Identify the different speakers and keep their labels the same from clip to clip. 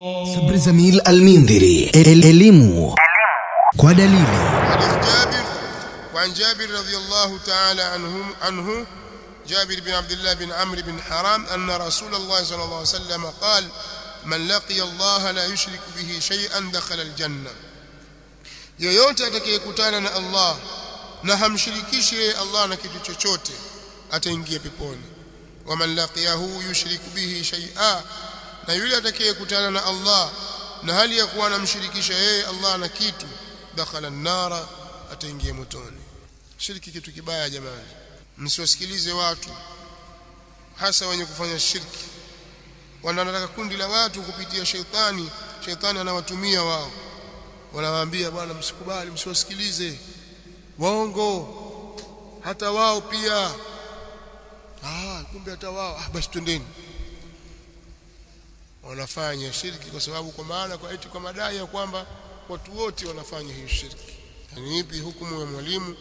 Speaker 1: صبر زميل المنذري elimu kwa dalili.
Speaker 2: حديث جابر وعن جابر رضي الله تعالى عنه جابر بن عبد الله بن عمرو بن حرام أن رسول الله صلى الله عليه وسلم قال من لقي الله لا يشرك به شيئا دخل الجنة. yoyote atakayekutana na Allah na hamshirikishi Allah na kitu chochote ataingia peponi. wa man laqiyahu yushriku bihi shay'a, na yule atakayekutana na Allah na hali ya kuwa anamshirikisha yeye Allah na kitu, dakhala an-nara, ataingia motoni. Shirki kitu kibaya jamani, msiwasikilize watu hasa wenye kufanya shirki. Wanataka kundi la watu kupitia shetani anawatumia wao, wanawaambia bwana msikubali, msiwasikilize waongo, hata wao pia kumbe hata wao basi twendeni. Wanafanya shirki kwa sababu, kwa maana kwa eti kwa madai ya kwamba watu wote wanafanya hiyo shirki. Ni ipi hukumu ya mwalimu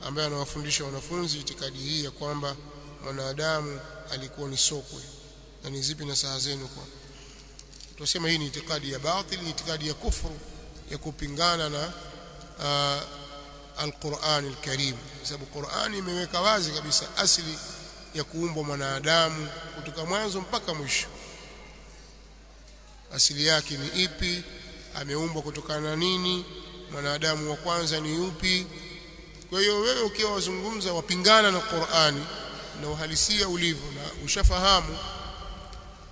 Speaker 2: ambaye anawafundisha wanafunzi itikadi hii ya kwamba mwanadamu alikuwa ni sokwe? Na ni zipi nasaha zenu? Kwa tunasema hii ni itikadi ya batili, itikadi ya kufuru, ya kupingana na al-Qur'an al-Karim, kwa sababu Qur'an imeweka wazi kabisa asili ya kuumbwa mwanadamu kutoka mwanzo mpaka mwisho. Asili yake ni ipi? Ameumbwa kutokana na nini? Mwanadamu wa kwanza ni yupi? Kwa hiyo wewe ukiwa wazungumza wapingana na Qur'ani na uhalisia ulivyo na ushafahamu,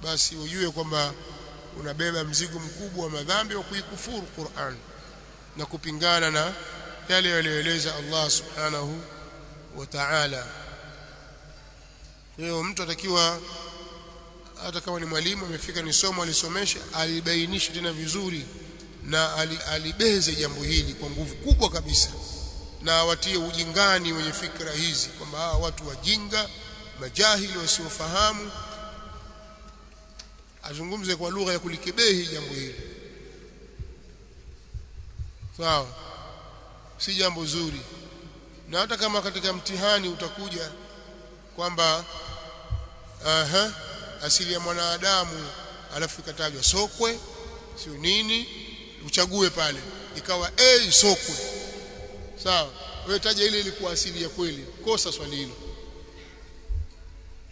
Speaker 2: basi ujue kwamba unabeba mzigo mkubwa wa madhambi wa kuikufuru Qur'an na kupingana na yale aliyoeleza Allah subhanahu wa ta'ala. Kwa hiyo mtu atakiwa, hata kama ni mwalimu amefika ni somo alisomesha, alibainisha tena vizuri na alibeze jambo hili kwa nguvu kubwa kabisa, na watie ujingani wenye fikra hizi kwamba hawa watu wajinga, majahili, wasiofahamu. Azungumze kwa lugha ya kulikebehi jambo hili, sawa? Si jambo zuri. Na hata kama katika mtihani utakuja kwamba asili ya mwanadamu alafu ikatajwa sokwe sio nini, uchague pale ikawa sokwe, sawa? Wewe taja ile ilikuwa asili ya kweli, kosa swali hilo.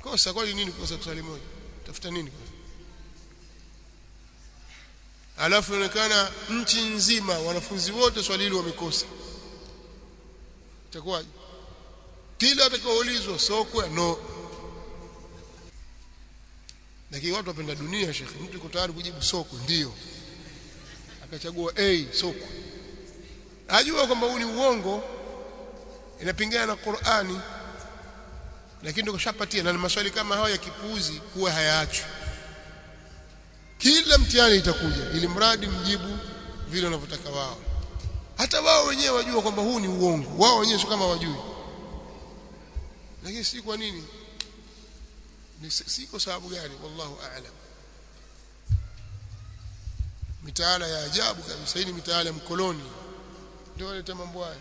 Speaker 2: Kosa kwa nini? Kosa swali moja, tafuta nini kwa? Alafu inaonekana nchi nzima wanafunzi wote swali hilo wamekosa, itakuwaje? Kila atakaoulizwa sokwe no. Lakini watu wapenda dunia, shekhi, mtu yuko tayari kujibu sokwe ndio, akachagua sokwe, ajua kwamba huu ni uongo, inapingana na Qur'ani, lakini ndio kashapatia. Na maswali kama hayo ya kipuuzi huwa hayaachwi, kila mtihani itakuja, ili mradi mjibu vile wanavyotaka wao. Hata wao wenyewe wajua kwamba huu ni uongo, wao wenyewe sio kama wajui. Lakini si kwa nini? Si kwa sababu gani? Wallahu a'lam. Mitaala ya ajabu kabisa hii, ni mitaala ya mkoloni ndio waleta mambo haya.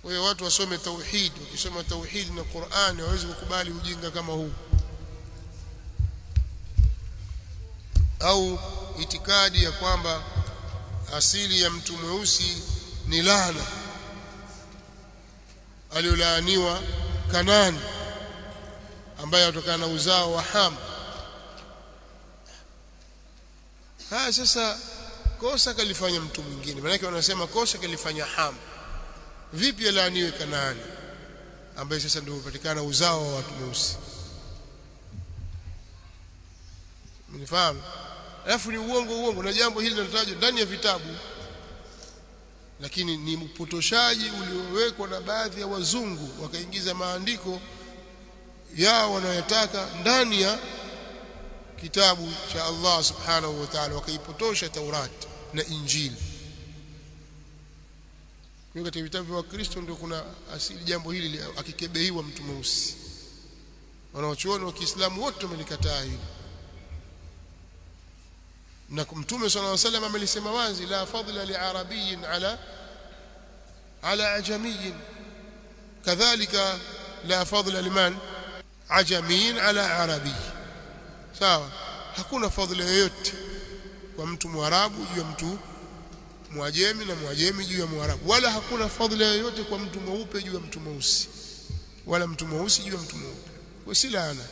Speaker 2: Kwa hiyo watu wasome tauhid, wakisoma tauhid na Qur'an hawezi kukubali ujinga kama huu, au itikadi ya kwamba asili ya mtu mweusi ni laana, aliolaaniwa Kanani ambaye atokana na uzao wa Ham. Sasa kosa kalifanya mtu mwingine, maana yake wanasema kosa kalifanya Ham, vipi alaaniwe Kanani ambaye sasa ndio upatikana uzao wa watu weusi? Mnifahamu? Alafu ni uongo, na jambo hili linatajwa ndani ya vitabu, lakini ni mpotoshaji uliowekwa na baadhi ya wazungu, wakaingiza maandiko yao wanayotaka ndani ya kitabu cha Allah subhanahu wa ta'ala, wakaipotosha Taurat na Injili. Kwa katika vitabu vya Wakristo ndio kuna asili jambo hili, akikebehiwa mtu mweusi. Wanaochuoni wa Kiislamu wote wamelikataa hili, na Mtume sallallahu alaihi wasallam amelisema wazi, la fadla li arabiyyin ala ajamiyyin, kadhalika la fadla liman ajamiyyin ala arabi, sawa? hakuna fadhila yoyote kwa mtu Mwarabu juu ya mtu Mwajemi na Mwajemi juu ya Mwarabu, wala hakuna fadhila yoyote kwa mtu mweupe juu ya mtu mweusi, wala mtu mweusi juu ya mtu mweupe. Kwa si laana.